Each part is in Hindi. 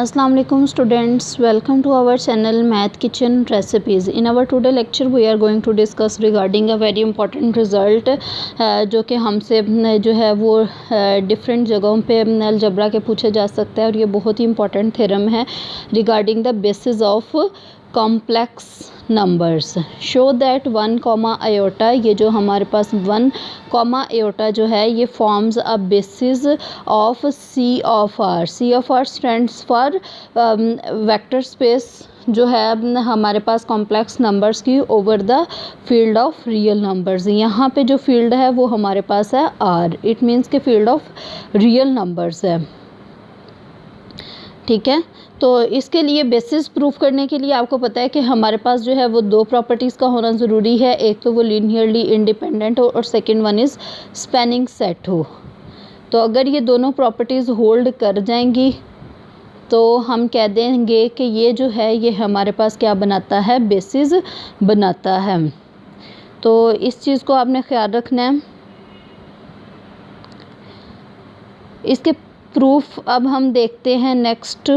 Assalamu alaikum students, welcome to our channel Math Kitchen Recipes. In our today lecture we are going to discuss regarding a very important result जो कि हमसे जो है वो डिफरेंट जगहों पे अलजबरा के पूछे जा सकता है और ये बहुत ही इंपॉर्टेंट थ्योरम है regarding the basis of complex numbers. Show that 1 comma iota, ये जो हमारे पास 1 कॉमा आयोटा जो है ये forms a basis of C of R. C of R stands for vector space जो है हमारे पास कॉम्प्लेक्स नंबर्स की over the field of real numbers. यहाँ पे जो फील्ड है वो हमारे पास है आर. इट मीन्स के फील्ड ऑफ रियल नंबर्स है. ठीक है, तो इसके लिए बेसिस प्रूफ करने के लिए आपको पता है कि हमारे पास जो है वो दो प्रॉपर्टीज़ का होना ज़रूरी है. एक तो वो लीनियरली इंडिपेंडेंट हो और second one is spanning set हो. तो अगर ये दोनों प्रॉपर्टीज़ होल्ड कर जाएंगी तो हम कह देंगे कि ये जो है ये हमारे पास क्या बनाता है, बेसिस बनाता है. तो इस चीज़ को आपने ख्याल रखना है. इसके प्रूफ अब हम देखते हैं. Next,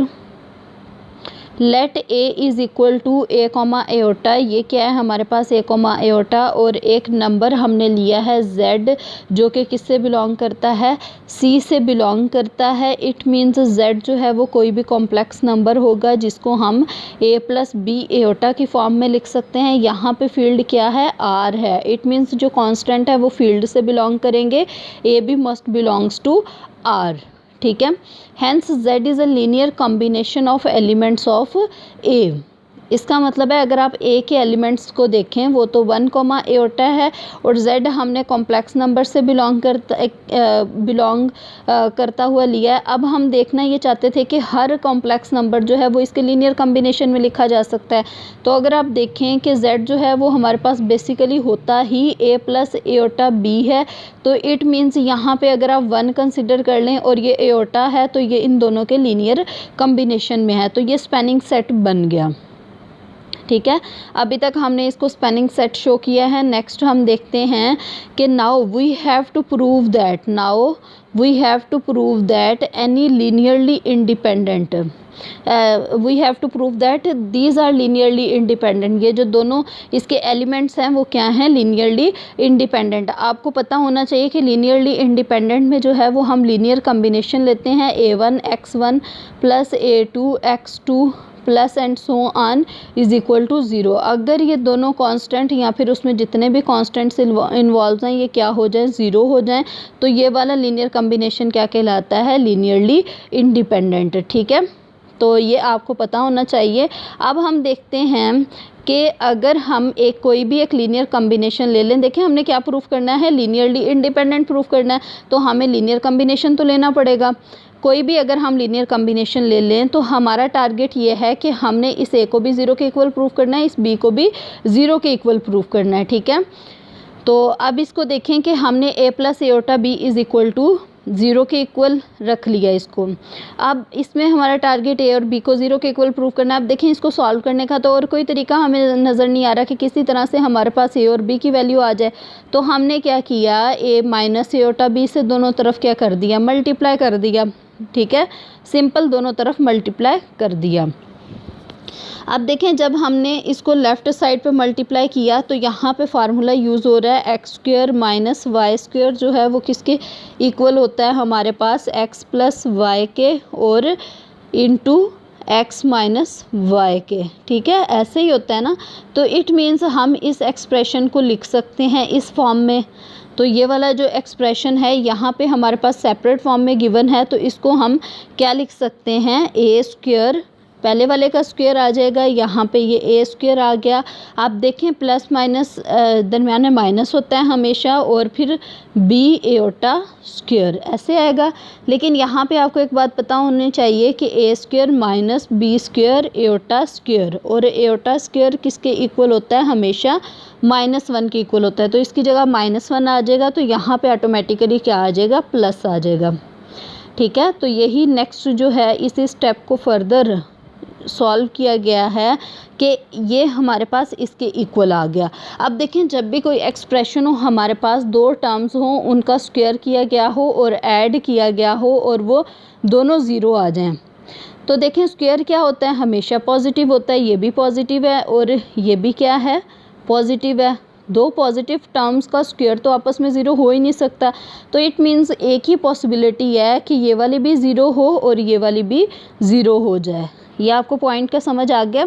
let a is equal to a comma iota. ये क्या है हमारे पास, ए कॉमा एयोटा, और एक नंबर हमने लिया है z जो कि किससे बिलोंग करता है, c से बिलोंग करता है. इट मीन्स z जो है वो कोई भी कॉम्प्लेक्स नंबर होगा जिसको हम a प्लस बी एयोटा की फॉर्म में लिख सकते हैं. यहाँ पे फील्ड क्या है, r है. इट मीन्स जो कांस्टेंट है वो फील्ड से बिलोंग करेंगे. a भी मस्ट बिलोंग्स टू r. ठीक है. Hence z is a linear combination of elements of a. इसका मतलब है अगर आप a के एलिमेंट्स को देखें वो तो 1 कॉमा एयोटा है और z हमने कॉम्प्लेक्स नंबर से बिलोंग करता हुआ लिया है. अब हम देखना ये चाहते थे कि हर कॉम्प्लेक्स नंबर जो है वो इसके लीनियर कॉम्बिनेशन में लिखा जा सकता है. तो अगर आप देखें कि z जो है वो हमारे पास बेसिकली होता ही a प्लस एयोटा b है. तो इट मीन्स यहाँ पे अगर आप 1 कंसिडर कर लें और ये एयोटा है तो ये इन दोनों के लीनियर कॉम्बिनेशन में है. तो ये स्पैनिंग सेट बन गया. ठीक है, अभी तक हमने इसको स्पैनिंग सेट शो किया है. नेक्स्ट हम देखते हैं कि now we have to prove that any linearly independent we have to prove that these are linearly independent. ये जो दोनों इसके एलिमेंट्स हैं वो क्या हैं, लीनियरली इंडिपेंडेंट. आपको पता होना चाहिए कि लीनियरली इंडिपेंडेंट में जो है वो हम लीनियर कॉम्बिनेशन लेते हैं. a1x1 plus a2x2 plus and so on is equal to 0. अगर ये दोनों कांस्टेंट या फिर उसमें जितने भी कांस्टेंट्स इन्वॉल्व हैं ये क्या हो जाएं, 0 हो जाएं, तो ये वाला लीनियर कॉम्बिनेशन क्या कहलाता है, लीनियरली इंडिपेंडेंट. ठीक है, तो ये आपको पता होना चाहिए. अब हम देखते हैं कि अगर हम कोई भी एक लीनियर कॉम्बिनेशन ले लें. देखिए हमने क्या प्रूफ करना है, लीनियरली इंडिपेंडेंट प्रूफ करना है. तो हमें लीनियर कॉम्बिनेशन तो लेना पड़ेगा. कोई भी अगर हम लीनियर कॉम्बिनेशन ले लें तो हमारा टारगेट ये है कि हमने इस a को भी 0 के इक्वल प्रूफ करना है, इस b को भी 0 के इक्वल प्रूफ करना है. ठीक है, तो अब इसको देखें कि हमने a plus iota b is equal to 0 के इक्वल रख लिया इसको. अब इसमें हमारा टारगेट a और b को 0 के इक्वल प्रूफ करना है. अब देखें इसको सॉल्व करने का तो और कोई तरीका हमें नज़र नहीं आ रहा कि किसी तरह से हमारे पास a और b की वैल्यू आ जाए. तो हमने क्या किया, a माइनस एयोटा b से दोनों तरफ क्या कर दिया, मल्टीप्लाई कर दिया. ठीक है, सिंपल दोनों तरफ मल्टीप्लाई कर दिया. अब देखें जब हमने इसको लेफ़्ट साइड पे मल्टीप्लाई किया तो यहाँ पे फार्मूला यूज़ हो रहा है x square minus y square जो है वो किसके इक्वल होता है हमारे पास, एक्स प्लस वाई के और इंटू एक्स माइनस वाई के. ठीक है, ऐसे ही होता है ना. तो इट मीन्स हम इस एक्सप्रेशन को लिख सकते हैं इस फॉर्म में. तो ये वाला जो एक्सप्रेशन है यहाँ पे हमारे पास सेपरेट फॉर्म में गिवन है. तो इसको हम क्या लिख सकते हैं, ए स्क्वायर, पहले वाले का स्क्वायर आ जाएगा, यहाँ पे ये ए स्क्वायर आ गया. आप देखें प्लस माइनस दरम्यान में माइनस होता है हमेशा, और फिर बी एयोटा स्क्वायर ऐसे आएगा. लेकिन यहाँ पे आपको एक बात पता होनी चाहिए कि a square minus b square iota square, और एयोटा स्क्वायर किसके इक्वल होता है, हमेशा -1 के इक्वल होता है. तो इसकी जगह -1 आ जाएगा. तो यहाँ पे ऑटोमेटिकली क्या आ जाएगा, प्लस आ जाएगा. ठीक है, तो यही नेक्स्ट जो है इस स्टेप को फर्दर सॉल्व किया गया है कि ये हमारे पास इसके इक्वल आ गया. अब देखें जब भी कोई एक्सप्रेशन हो हमारे पास, दो टर्म्स हो, उनका स्क्वायर किया गया हो और ऐड किया गया हो और वो दोनों ज़ीरो आ जाएं, तो देखें स्क्वायर क्या होता है, हमेशा पॉजिटिव होता है, ये भी पॉजिटिव है और ये भी क्या है, पॉजिटिव है। दो पॉजिटिव टर्म्स का स्क्वायर तो आपस में ज़ीरो हो ही नहीं सकता। तो इट मीन्स एक ही पॉसिबिलिटी है कि ये वाली भी ज़ीरो हो और ये वाली भी ज़ीरो हो जाए। ये आपको पॉइंट का समझ आ गया,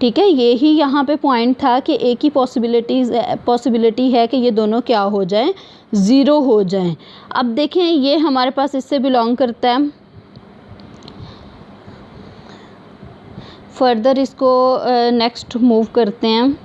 ठीक है। ये ही यहाँ पे पॉइंट था कि एक ही पॉसिबिलिटी है कि ये दोनों क्या हो जाएं, ज़ीरो हो जाएं। अब देखें ये हमारे पास इससे बिलोंग करता है। फर्दर इसको नेक्स्ट मूव करते हैं,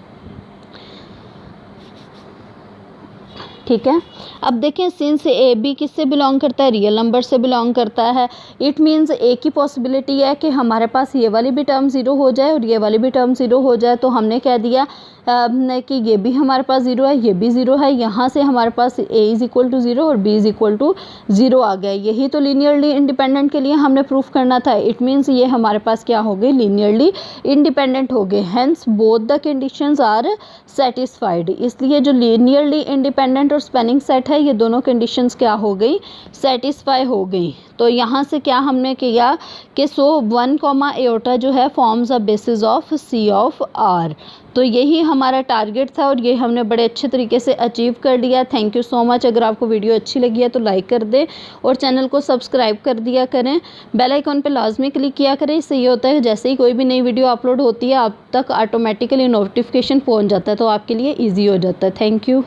ठीक है। अब देखें सिंस ए बी किससे बिलोंग करता है, रियल नंबर से बिलोंग करता है। इट मीन्स एक ही पॉसिबिलिटी है कि हमारे पास ये वाली भी टर्म ज़ीरो हो जाए और ये वाली भी टर्म ज़ीरो हो जाए। तो हमने कह दिया कि ये भी हमारे पास ज़ीरो है, ये भी ज़ीरो है। यहाँ से हमारे पास a is equal to zero और b is equal to zero आ गया। यही तो लीनियरली इंडिपेंडेंट के लिए हमने प्रूफ करना था। इट मीन्स ये हमारे पास क्या हो गए, लीनियरली इंडिपेंडेंट हो गए। Hence both the conditions are satisfied. इसलिए जो लीनियरली इंडिपेंडेंट और स्पैनिंग सेट है, ये दोनों कंडीशंस क्या हो गई, सेटिस्फाई हो गई। तो यहाँ से क्या हमने किया कि सो 1 कॉमा एओटा जो है forms a basis of C of R. तो यही हमारा टारगेट था और ये हमने बड़े अच्छे तरीके से अचीव कर लिया। Thank you so much. अगर आपको वीडियो अच्छी लगी है तो लाइक कर दें और चैनल को सब्सक्राइब कर दिया करें। बेल आइकॉन पे लाजमी क्लिक किया करें। इससे ये होता है कि जैसे ही कोई भी नई वीडियो अपलोड होती है आप तक ऑटोमेटिकली नोटिफिकेशन पहुंच जाता है, तो आपके लिए ईजी हो जाता है। Thank you.